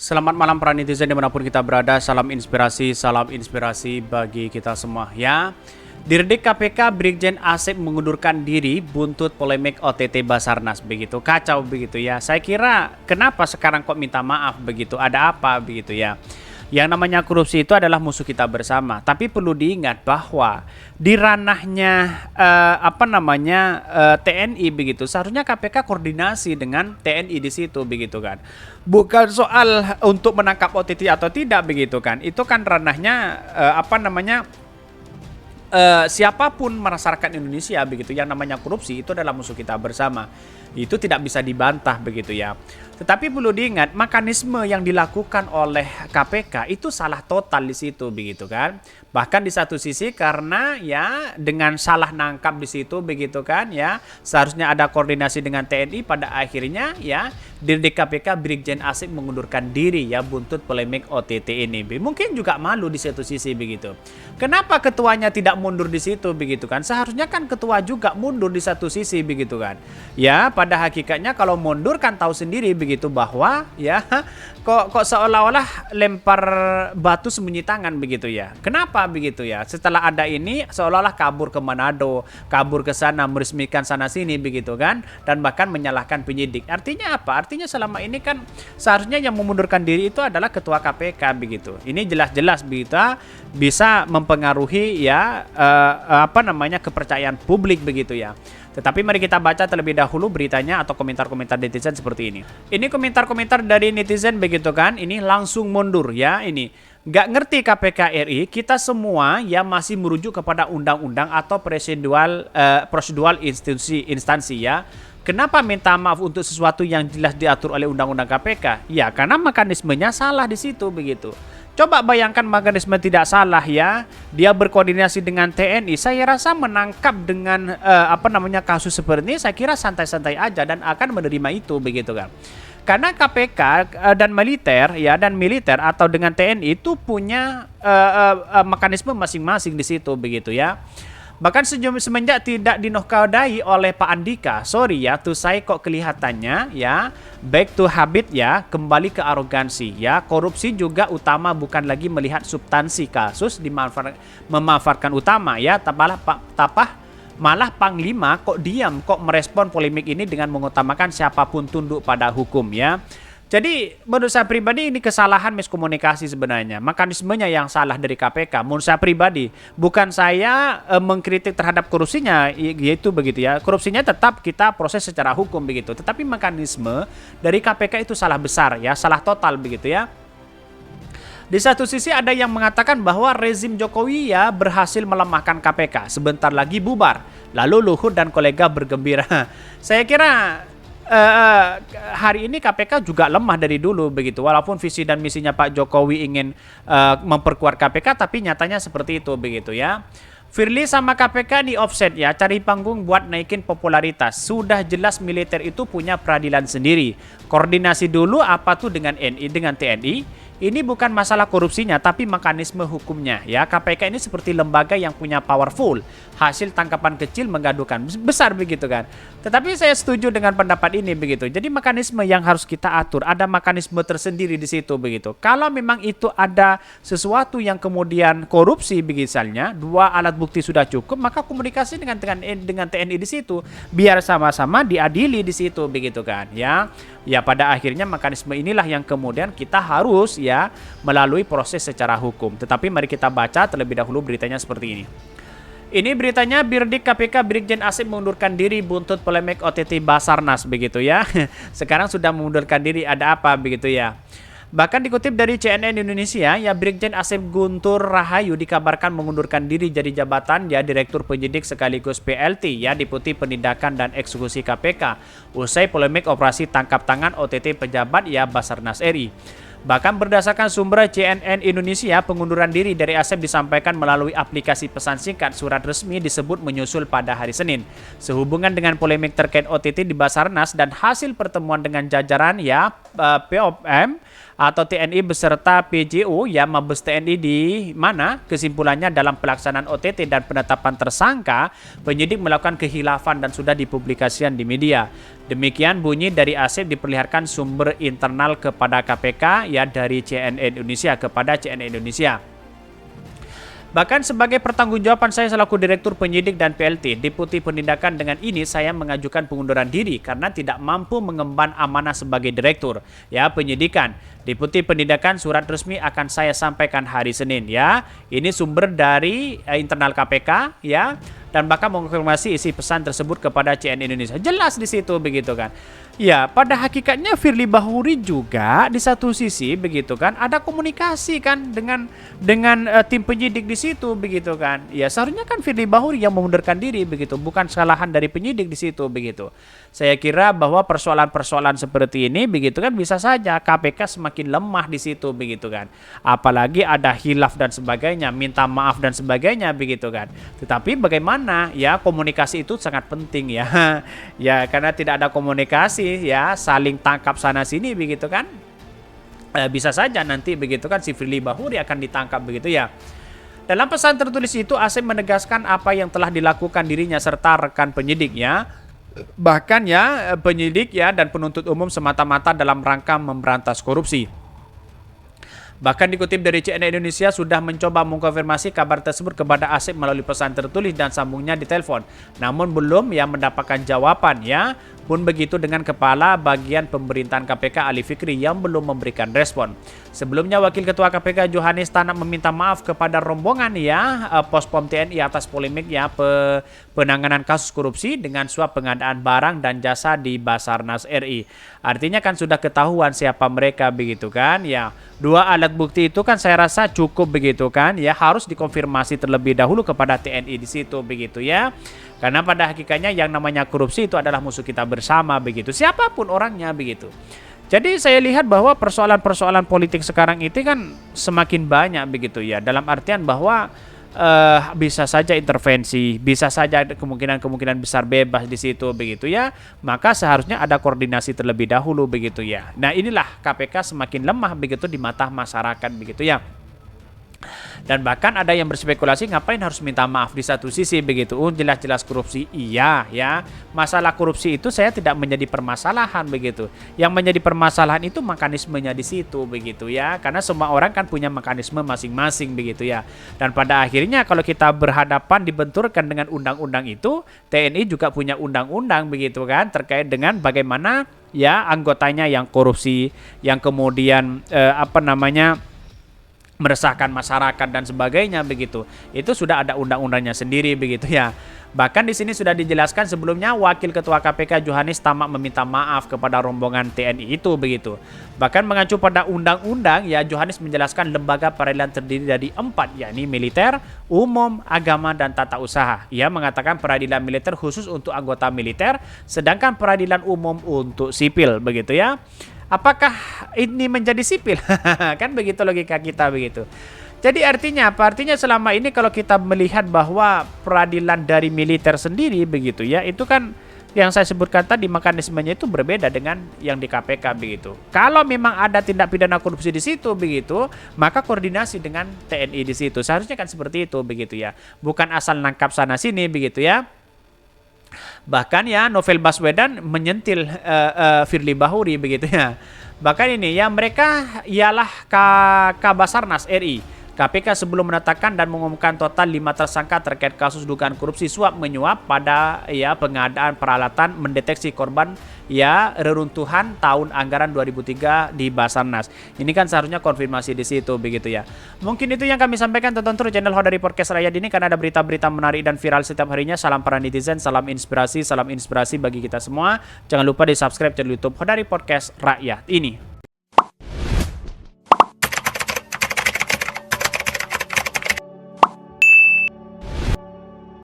Selamat malam para netizen dimanapun kita berada. Salam inspirasi bagi kita semua ya. Dirdik KPK Brigjen Asep mengundurkan diri buntut polemik OTT Basarnas, begitu kacau begitu ya. Saya kira kenapa sekarang kok minta maaf begitu? Ada apa begitu ya? Yang namanya korupsi itu adalah musuh kita bersama. Tapi perlu diingat bahwa di ranahnya TNI begitu. Seharusnya KPK koordinasi dengan TNI di situ begitu kan. Bukan soal untuk menangkap OTT atau tidak begitu kan. Itu kan ranahnya siapapun masyarakat Indonesia begitu. Yang namanya korupsi itu adalah musuh kita bersama. Itu tidak bisa dibantah begitu ya. Tetapi perlu diingat mekanisme yang dilakukan oleh KPK itu salah total di situ begitu kan. Bahkan di satu sisi karena ya dengan salah nangkap di situ begitu kan ya. Seharusnya ada koordinasi dengan TNI, pada akhirnya ya Dirdik KPK Brigjen Asep mengundurkan diri ya buntut polemik OTT ini. Mungkin juga malu di satu sisi begitu. Kenapa ketuanya tidak mundur di situ begitu kan? Seharusnya kan ketua juga mundur di satu sisi begitu kan. Ya, pada hakikatnya kalau mundur kan tahu sendiri begitu bahwa ya kok seolah-olah lempar batu sembunyi tangan begitu ya. Kenapa begitu ya? Setelah ada ini seolah-olah kabur ke Manado, kabur ke sana, meresmikan sana sini begitu kan, dan bahkan menyalahkan penyidik. Artinya apa? Artinya selama ini kan seharusnya yang memundurkan diri itu adalah ketua KPK begitu. Ini jelas-jelas bisa mempengaruhi ya kepercayaan publik begitu ya. Tetapi mari kita baca terlebih dahulu beritanya atau komentar-komentar netizen seperti ini. Ini komentar-komentar dari netizen begitu kan. Ini langsung mundur ya ini. Nggak ngerti KPK RI, kita semua yang masih merujuk kepada undang-undang atau prosedural instansi ya. Kenapa minta maaf untuk sesuatu yang jelas diatur oleh undang-undang KPK? Ya karena mekanismenya salah di situ begitu. Coba bayangkan mekanisme tidak salah ya. Dia berkoordinasi dengan TNI. Saya rasa menangkap dengan kasus seperti ini saya kira santai-santai aja dan akan menerima itu begitu kan. Karena KPK dan militer atau dengan TNI itu punya mekanisme masing-masing di situ begitu ya. Bahkan semenjak tidak dinokaudai oleh Pak Andika, sorry ya, tuh saya kok kelihatannya ya, back to habit ya, kembali ke arogansi ya. Korupsi juga utama bukan lagi melihat substansi kasus, memanfaatkan utama ya, malah Panglima kok diam, kok merespon polemik ini dengan mengutamakan siapapun tunduk pada hukum ya. Jadi menurut saya pribadi ini kesalahan miskomunikasi sebenarnya. Mekanismenya yang salah dari KPK. Menurut saya pribadi. Bukan saya mengkritik terhadap korupsinya. Yaitu begitu ya. Korupsinya tetap kita proses secara hukum begitu. Tetapi mekanisme dari KPK itu salah besar ya. Salah total begitu ya. Di satu sisi ada yang mengatakan bahwa rezim Jokowi ya berhasil melemahkan KPK. Sebentar lagi bubar. Lalu Luhut dan kolega bergembira. Saya kira hari ini KPK juga lemah dari dulu begitu. Walaupun visi dan misinya Pak Jokowi ingin memperkuat KPK, tapi nyatanya seperti itu begitu ya. Firly sama KPK di offset ya, cari panggung buat naikin popularitas. Sudah jelas militer itu punya peradilan sendiri. Koordinasi dulu apa tuh dengan TNI. Ini bukan masalah korupsinya, tapi mekanisme hukumnya. Ya, KPK ini seperti lembaga yang punya powerful. Hasil tangkapan kecil menggaduhkan besar begitu kan. Tetapi saya setuju dengan pendapat ini begitu. Jadi mekanisme yang harus kita atur, ada mekanisme tersendiri di situ begitu. Kalau memang itu ada sesuatu yang kemudian korupsi misalnya, dua alat bukti sudah cukup, maka komunikasi dengan TNI di situ, biar sama-sama diadili di situ begitu kan. Ya pada akhirnya mekanisme inilah yang kemudian kita harus ya melalui proses secara hukum. Tetapi mari kita baca terlebih dahulu beritanya seperti ini. Ini beritanya Dirdik KPK Brigjen Asep mengundurkan diri buntut polemik OTT Basarnas begitu ya. Sekarang sudah mengundurkan diri, ada apa begitu ya. Bahkan dikutip dari CNN Indonesia, ya Brigjen Asep Guntur Rahayu dikabarkan mengundurkan diri dari jabatan ya Direktur Penyidik sekaligus PLT ya Deputi Penindakan dan Eksekusi KPK usai polemik operasi tangkap tangan OTT pejabat ya Basarnas RI. Bahkan berdasarkan sumber CNN Indonesia, pengunduran diri dari Asep disampaikan melalui aplikasi pesan singkat. Surat resmi disebut menyusul pada hari Senin. Sehubungan dengan polemik terkait OTT di Basarnas dan hasil pertemuan dengan jajaran ya POM, atau TNI beserta PJO ya Mabes TNI di mana kesimpulannya dalam pelaksanaan OTT dan penetapan tersangka penyidik melakukan kehilafan dan sudah dipublikasikan di media. Demikian bunyi dari Asep diperlihatkan sumber internal kepada KPK ya dari CNN Indonesia kepada CNN Indonesia. Bahkan sebagai pertanggungjawaban saya selaku Direktur Penyidik dan PLT, Deputi Penindakan, dengan ini saya mengajukan pengunduran diri karena tidak mampu mengemban amanah sebagai Direktur ya Penyidikan. Deputi Penindakan surat resmi akan saya sampaikan hari Senin ya. Ini sumber dari internal KPK ya, dan bahkan mengkonfirmasi isi pesan tersebut kepada CNN Indonesia. Jelas di situ begitu kan. Ya, pada hakikatnya Firly Bahuri juga di satu sisi begitu kan ada komunikasi kan dengan tim penyidik di situ begitu kan. Ya, seharusnya kan Firly Bahuri yang mengundurkan diri begitu, bukan kesalahan dari penyidik di situ begitu. Saya kira bahwa persoalan-persoalan seperti ini begitu kan bisa saja KPK semakin lemah di situ begitu kan. Apalagi ada hilaf dan sebagainya, minta maaf dan sebagainya begitu kan. Tetapi bagaimana ya, komunikasi itu sangat penting ya. Ya, karena tidak ada komunikasi ya, saling tangkap sana sini begitu kan, bisa saja nanti begitu kan si Firly Bahuri akan ditangkap begitu ya. Dalam pesan tertulis itu Asep menegaskan apa yang telah dilakukan dirinya serta rekan penyidiknya, bahkan ya penyidik ya dan penuntut umum semata-mata dalam rangka memberantas korupsi. Bahkan dikutip dari CNN Indonesia sudah mencoba mengkonfirmasi kabar tersebut kepada Asep melalui pesan tertulis dan sambungnya di telepon. Namun belum ya mendapatkan jawaban ya. Pun begitu dengan Kepala Bagian Pemerintahan KPK Ali Fikri yang belum memberikan respon. Sebelumnya Wakil Ketua KPK Johannes Tanak meminta maaf kepada rombongan ya Pospom TNI atas polemik ya penanganan kasus korupsi dengan suap pengadaan barang dan jasa di Basarnas RI. Artinya kan sudah ketahuan siapa mereka begitu kan ya. Dua alat bukti itu kan saya rasa cukup begitu kan ya, harus dikonfirmasi terlebih dahulu kepada TNI di situ begitu ya. Karena pada hakikatnya yang namanya korupsi itu adalah musuh kita bersama begitu, siapapun orangnya begitu. Jadi saya lihat bahwa persoalan-persoalan politik sekarang itu kan semakin banyak begitu ya, dalam artian bahwa bisa saja intervensi, bisa saja kemungkinan besar bebas di situ begitu ya. Maka seharusnya ada koordinasi terlebih dahulu begitu ya. Nah, inilah KPK semakin lemah begitu di mata masyarakat begitu ya. Dan bahkan ada yang berspekulasi ngapain harus minta maaf di satu sisi begitu. Jelas-jelas korupsi iya ya. Masalah korupsi itu saya tidak menjadi permasalahan begitu. Yang menjadi permasalahan itu mekanismenya di situ begitu ya. Karena semua orang kan punya mekanisme masing-masing begitu ya. Dan pada akhirnya kalau kita berhadapan dibenturkan dengan undang-undang itu, TNI juga punya undang-undang begitu kan terkait dengan bagaimana ya anggotanya yang korupsi, yang kemudian meresahkan masyarakat dan sebagainya begitu. Itu sudah ada undang-undangnya sendiri begitu ya. Bahkan di sini sudah dijelaskan sebelumnya Wakil Ketua KPK Johannes Tamak meminta maaf kepada rombongan TNI itu begitu. Bahkan mengacu pada undang-undang ya, Johannes menjelaskan lembaga peradilan terdiri dari 4 yakni militer, umum, agama dan tata usaha. Ia mengatakan peradilan militer khusus untuk anggota militer, sedangkan peradilan umum untuk sipil begitu ya. Apakah ini menjadi sipil? Kan begitu logika kita begitu. Jadi artinya apa? Artinya selama ini kalau kita melihat bahwa peradilan dari militer sendiri begitu ya, itu kan yang saya sebutkan tadi mekanismenya itu berbeda dengan yang di KPK begitu. Kalau memang ada tindak pidana korupsi di situ begitu, maka koordinasi dengan TNI di situ. Seharusnya kan seperti itu begitu ya. Bukan asal nangkap sana sini begitu ya. Bahkan ya Novel Baswedan menyentil Firly Bahuri begitu ya. Bahkan ini ya mereka ialah Kabasarnas RI. KPK sebelum menetapkan dan mengumumkan total 5 tersangka terkait kasus dugaan korupsi suap menyuap pada ya pengadaan peralatan mendeteksi korban ya reruntuhan tahun anggaran 2003 di Basarnas. Ini kan seharusnya konfirmasi di situ begitu ya. Mungkin itu yang kami sampaikan. Tonton terus channel Hodari Podcast Rakyat ini karena ada berita-berita menarik dan viral setiap harinya. Salam para netizen, salam inspirasi bagi kita semua. Jangan lupa di subscribe channel YouTube Hodari Podcast Rakyat ini.